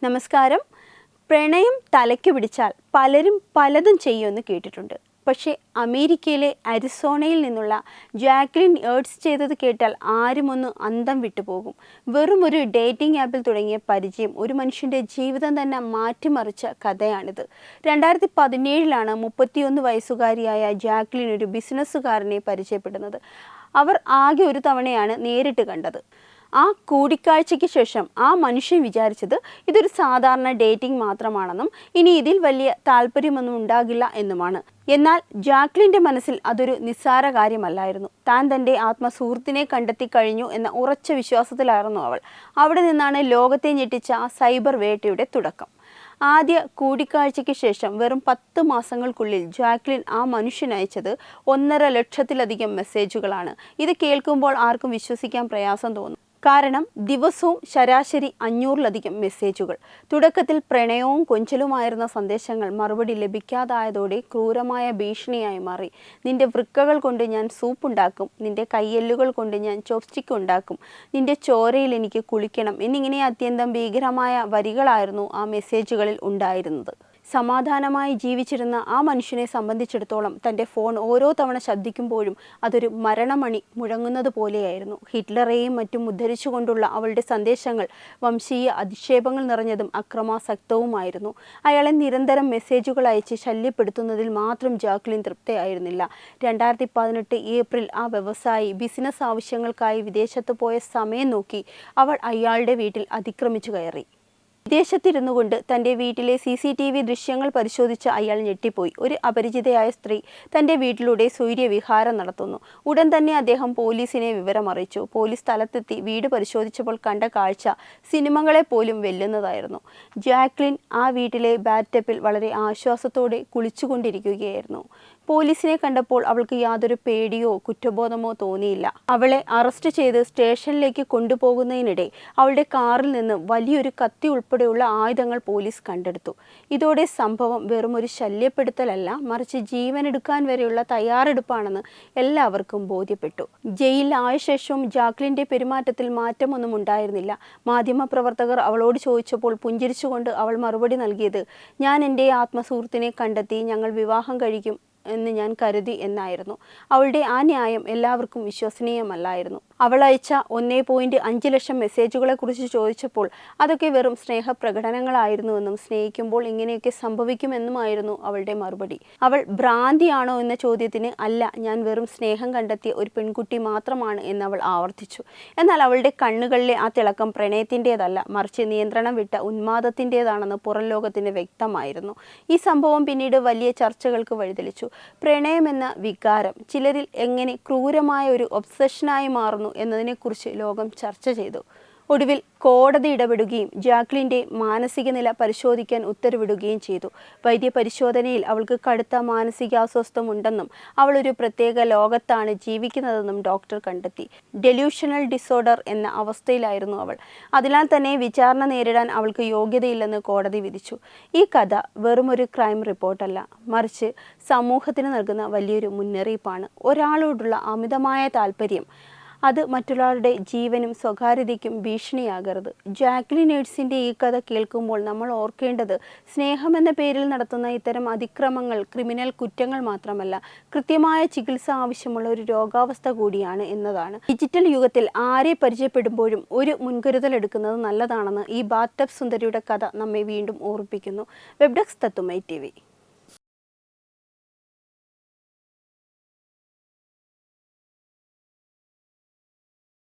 നമസ്കാരം. പ്രണയം തലയ്ക്ക് പിടിച്ചാൽ പലരും പലതും ചെയ്യുമെന്ന് കേട്ടിട്ടുണ്ട്. പക്ഷേ അമേരിക്കയിലെ അരിസോണയിൽ നിന്നുള്ള ജാക്ലിൻ ഏർട്സ് ചെയ്തത് കേട്ടാൽ ആരുമൊന്ന് അന്തം വിട്ടുപോകും. വെറും ഒരു ഡേറ്റിംഗ് ആപ്പിൽ തുടങ്ങിയ പരിചയം ഒരു മനുഷ്യൻ്റെ ജീവിതം തന്നെ മാറ്റിമറിച്ച കഥയാണിത്. 2017 31 വയസ്സുകാരിയായ ജാക്ലിൻ ഒരു ബിസിനസ്സുകാരനെ പരിചയപ്പെടുന്നത്. അവർ ആകെ ഒരു തവണയാണ് നേരിട്ട് കണ്ടത്. ആ കൂടിക്കാഴ്ചയ്ക്ക് ശേഷം ആ മനുഷ്യൻ വിചാരിച്ചത് ഇതൊരു സാധാരണ ഡേറ്റിംഗ് മാത്രമാണെന്നും ഇനി ഇതിൽ വലിയ താല്പര്യമൊന്നും ഉണ്ടാകില്ല എന്നുമാണ്. എന്നാൽ ജാക്ലിൻ്റെ മനസ്സിൽ അതൊരു നിസ്സാര കാര്യമല്ലായിരുന്നു. താൻ തൻ്റെ ആത്മസുഹൃത്തിനെ കണ്ടെത്തി കഴിഞ്ഞു എന്ന ഉറച്ച വിശ്വാസത്തിലായിരുന്നു അവൾ. അവിടെ നിന്നാണ് ലോകത്തെ ഞെട്ടിച്ച ആ സൈബർ വേട്ടയുടെ തുടക്കം. ആദ്യ കൂടിക്കാഴ്ചയ്ക്ക് ശേഷം വെറും 10 മാസങ്ങൾക്കുള്ളിൽ ജാക്ലിൻ ആ മനുഷ്യനയച്ചത് 1.5 ലക്ഷത്തിലധികം മെസ്സേജുകളാണ്. ഇത് കേൾക്കുമ്പോൾ ആർക്കും വിശ്വസിക്കാൻ പ്രയാസം തോന്നും. കാരണം ദിവസവും ശരാശരി 500-ലധികം മെസ്സേജുകൾ. തുടക്കത്തിൽ പ്രണയവും കൊഞ്ചലുമായിരുന്ന സന്ദേശങ്ങൾ മറുപടി ലഭിക്കാതായതോടെ ക്രൂരമായ ഭീഷണിയായി മാറി. നിന്റെ വൃക്കകൾ കൊണ്ട് ഞാൻ സൂപ്പുണ്ടാക്കും, നിന്റെ കയ്യെല്ലുകൾ കൊണ്ട് ഞാൻ ചോപ്സ്റ്റിക്ക് ഉണ്ടാക്കും, നിന്റെ ചോരയിൽ എനിക്ക് കുളിക്കണം എന്നിങ്ങനെ അത്യന്തം ഭീകരമായ വരികളായിരുന്നു ആ മെസ്സേജുകളിൽ ഉണ്ടായിരുന്നത്. സമാധാനമായി ജീവിച്ചിരുന്ന ആ മനുഷ്യനെ സംബന്ധിച്ചിടത്തോളം തൻ്റെ ഫോൺ ഓരോ തവണ ശബ്ദിക്കുമ്പോഴും അതൊരു മരണമണി മുഴങ്ങുന്നത് പോലെയായിരുന്നു. ഹിറ്റ്ലറെയും മറ്റും ഉദ്ധരിച്ചുകൊണ്ടുള്ള അവളുടെ സന്ദേശങ്ങൾ വംശീയ അധിക്ഷേപങ്ങൾ നിറഞ്ഞതും അക്രമാസക്തവുമായിരുന്നു. അയാളെ നിരന്തരം മെസ്സേജുകൾ അയച്ച് ശല്യപ്പെടുത്തുന്നതിൽ മാത്രം ജാക്ലിൻ തൃപ്തയായിരുന്നില്ല. 2018 ഏപ്രിൽ ആ വ്യവസായി ബിസിനസ് ആവശ്യങ്ങൾക്കായി വിദേശത്ത് പോയ സമയം നോക്കി അവൾ അയാളുടെ വീട്ടിൽ അതിക്രമിച്ചു കയറി. വിദേശത്തിരുന്നു കൊണ്ട് തൻ്റെ വീട്ടിലെ CCTV ദൃശ്യങ്ങൾ പരിശോധിച്ച അയാൾ ഞെട്ടിപ്പോയി. ഒരു അപരിചിതയായ സ്ത്രീ തൻ്റെ വീട്ടിലൂടെ സൂര്യവിഹാരം നടത്തുന്നു. ഉടൻ തന്നെ അദ്ദേഹം പോലീസിനെ വിവരമറിയിച്ചു. പോലീസ് സ്ഥലത്തെത്തി വീട് പരിശോധിച്ചപ്പോൾ കണ്ട കാഴ്ച സിനിമകളെ പോലും വെല്ലുന്നതായിരുന്നു. ജാക്ലിൻ ആ വീട്ടിലെ ബാത്ടബിൽ വളരെ ആശ്വാസത്തോടെ കുളിച്ചുകൊണ്ടിരിക്കുകയായിരുന്നു. പോലീസിനെ കണ്ടപ്പോൾ അവൾക്ക് യാതൊരു പേടിയോ കുറ്റബോധമോ തോന്നിയില്ല. അവളെ അറസ്റ്റ് ചെയ്ത് സ്റ്റേഷനിലേക്ക് കൊണ്ടുപോകുന്നതിനിടെ അവളുടെ കാറിൽ നിന്ന് വലിയൊരു കത്തി ഉൾപ്പെടെയുള്ള ആയുധങ്ങൾ പോലീസ് കണ്ടെടുത്തു. ഇതോടെ സംഭവം വെറും ഒരു ശല്യപ്പെടുത്തലല്ല, മറിച്ച് ജീവനെടുക്കാൻ വരെയുള്ള തയ്യാറെടുപ്പാണെന്ന് എല്ലാവർക്കും ബോധ്യപ്പെട്ടു. ജയിലിലായ ശേഷവും ജാക്ലിൻ്റെ പെരുമാറ്റത്തിൽ മാറ്റമൊന്നും ഉണ്ടായിരുന്നില്ല. മാധ്യമപ്രവർത്തകർ അവളോട് ചോദിച്ചപ്പോൾ പുഞ്ചിരിച്ചുകൊണ്ട് അവൾ മറുപടി നൽകിയത്, ഞാൻ എൻ്റെ ആത്മസുഹൃത്തിനെ കണ്ടെത്തി, ഞങ്ങൾ വിവാഹം കഴിക്കും എന്ന് ഞാൻ കരുതി എന്നായിരുന്നു. അവളുടെ ആ ന്യായം എല്ലാവർക്കും വിശ്വസനീയമല്ലായിരുന്നു. അവൾ അയച്ച 1.5 ലക്ഷം മെസ്സേജുകളെ കുറിച്ച് ചോദിച്ചപ്പോൾ അതൊക്കെ വെറും സ്നേഹപ്രകടനങ്ങളായിരുന്നുവെന്നും സ്നേഹിക്കുമ്പോൾ ഇങ്ങനെയൊക്കെ സംഭവിക്കുമെന്നുമായിരുന്നു അവളുടെ മറുപടി. അവൾ ഭ്രാന്തിയാണോ എന്ന ചോദ്യത്തിന് അല്ല, ഞാൻ വെറും സ്നേഹം കണ്ടെത്തിയ ഒരു പെൺകുട്ടി മാത്രമാണ് എന്നവൾ ആവർത്തിച്ചു. എന്നാൽ അവളുടെ കണ്ണുകളിലെ ആ തിളക്കം പ്രണയത്തിൻ്റേതല്ല, മറിച്ച് നിയന്ത്രണം വിട്ട ഉന്മാദത്തിൻ്റേതാണെന്ന് പുറം ലോകത്തിന് വ്യക്തമായിരുന്നു. ഈ സംഭവം പിന്നീട് വലിയ ചർച്ചകൾക്ക് വഴിതെളിച്ചു. പ്രണയമെന്ന വികാരം ചിലരിൽ എങ്ങനെ ക്രൂരമായ ഒരു ഒബ്സഷനായി മാറുന്നു എന്നതിനെക്കുറിച്ച് ലോകം ചർച്ച ചെയ്തു. ഒടുവിൽ കോടതി ഇടപെടുകയും ജാക്ലിൻ്റെ മാനസിക നില പരിശോധിക്കാൻ ഉത്തരവിടുകയും ചെയ്തു. വൈദ്യപരിശോധനയിൽ അവൾക്ക് കടുത്ത മാനസികാസ്വസ്ഥമുണ്ടെന്നും അവൾ ഒരു പ്രത്യേക ലോകത്താണ് ജീവിക്കുന്നതെന്നും ഡോക്ടർ കണ്ടെത്തി. ഡെലൂഷണൽ ഡിസോർഡർ എന്ന അവസ്ഥയിലായിരുന്നു അവൾ. അതിനാൽ തന്നെ വിചാരണ നേരിടാൻ അവൾക്ക് യോഗ്യതയില്ലെന്ന് കോടതി വിധിച്ചു. ഈ കഥ വെറും ഒരു ക്രൈം റിപ്പോർട്ടല്ല, മറിച്ച് സമൂഹത്തിന് നൽകുന്ന വലിയൊരു മുന്നറിയിപ്പാണ്. ഒരാളോടുള്ള അമിതമായ താല്പര്യം അത് മറ്റൊരാളുടെ ജീവനും സ്വകാര്യതയ്ക്കും ഭീഷണിയാകരുത്. ജാക്ലിൻ ഏർട്സിൻ്റെ ഈ കഥ കേൾക്കുമ്പോൾ നമ്മൾ ഓർക്കേണ്ടത് സ്നേഹമെന്ന പേരിൽ നടത്തുന്ന ഇത്തരം അതിക്രമങ്ങൾ ക്രിമിനൽ കുറ്റങ്ങൾ മാത്രമല്ല, കൃത്യമായ ചികിത്സ ആവശ്യമുള്ള ഒരു രോഗാവസ്ഥ കൂടിയാണ് എന്നതാണ്. ഡിജിറ്റൽ യുഗത്തിൽ ആരെ പരിചയപ്പെടുമ്പോഴും ഒരു മുൻകരുതൽ എടുക്കുന്നത് നല്ലതാണെന്ന് ഈ ബാത്ടബ് സുന്ദരിയുടെ കഥ നമ്മെ വീണ്ടും ഓർമ്മിപ്പിക്കുന്നു. വെബ് ഡെസ്ക് തത്തുമൈ TV.